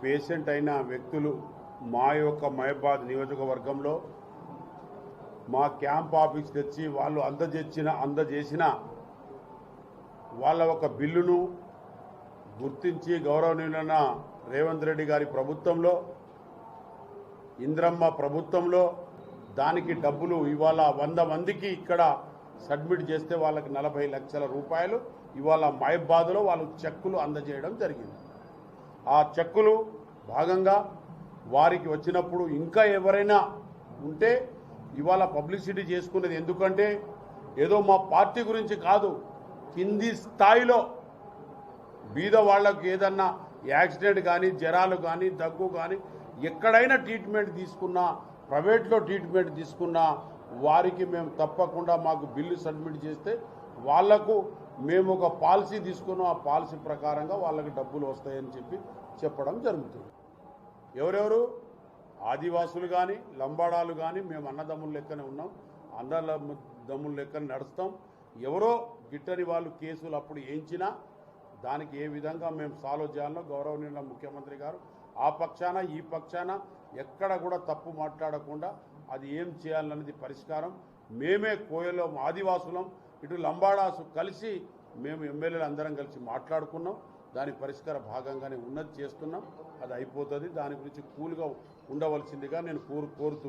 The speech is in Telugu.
పేషెంట్ అయిన వ్యక్తులు మా యొక్క మహబాద్ నియోజకవర్గంలో మా క్యాంప్ ఆఫీస్ తెచ్చి వాళ్ళు అందజేసిన వాళ్ళ ఒక బిల్లును గుర్తించి గౌరవనీయులైన రేవంత్ రెడ్డి గారి ప్రభుత్వంలో ఇంద్రమ్మ ప్రభుత్వంలో దానికి డబ్బులు ఇవాళ 100 మందికి ఇక్కడ సబ్మిట్ చేస్తే వాళ్ళకి 40 లక్షల రూపాయలు ఇవాళ మహబాద్లో వాళ్ళు చెక్కులు అందజేయడం జరిగింది. ఆ చెక్కులు భాగంగా వారికి వచ్చినప్పుడు ఇంకా ఎవరైనా ఉంటే ఇవాళ పబ్లిసిటీ చేసుకునేది ఎందుకంటే ఏదో మా పార్టీ గురించి కాదు, కింది స్థాయిలో బీద వాళ్లకు ఏదన్నా యాక్సిడెంట్ కానీ జ్వరాలు కానీ దగ్గు కానీ ఎక్కడైనా ట్రీట్మెంట్ తీసుకున్నా ప్రైవేట్లో ట్రీట్మెంట్ తీసుకున్నా వారికి మేము తప్పకుండా మాకు బిల్లు సబ్మిట్ చేస్తే వాళ్లకు మేము ఒక పాలసీ తీసుకున్నాం, ఆ పాలసీ ప్రకారంగా వాళ్ళకి డబ్బులు వస్తాయని చెప్పడం జరుగుతుంది. ఎవరెవరు ఆదివాసులు కానీ లంబాడాలు కానీ మేము అన్నదమ్ముల లెక్కనే ఉన్నాం, అన్నదమ్ముల లెక్కన నడుస్తాం. ఎవరో గిట్టని వాళ్ళు కేసులు అప్పుడు ఏంచినా దానికి ఏ విధంగా మేము సాల్వ్ చేయాలో గౌరవనీయుల ముఖ్యమంత్రి గారు ఆ పక్షాన ఈ పక్షాన ఎక్కడ కూడా తప్పు మాట్లాడకుండా అది ఏం చేయాలన్నది పరిష్కారం మేమే కోయలో ఆదివాసులం ఇటు లంబాడాసు కలిసి మేము ఎమ్మెల్యేలు అందరం కలిసి మాట్లాడుకున్నాం. దాని పరిష్కార భాగంగానే ఉన్నది చేస్తున్నాం, అది అయిపోతుంది. దాని గురించి కూల్గా ఉండవలసిందిగా నేను కోరుతూ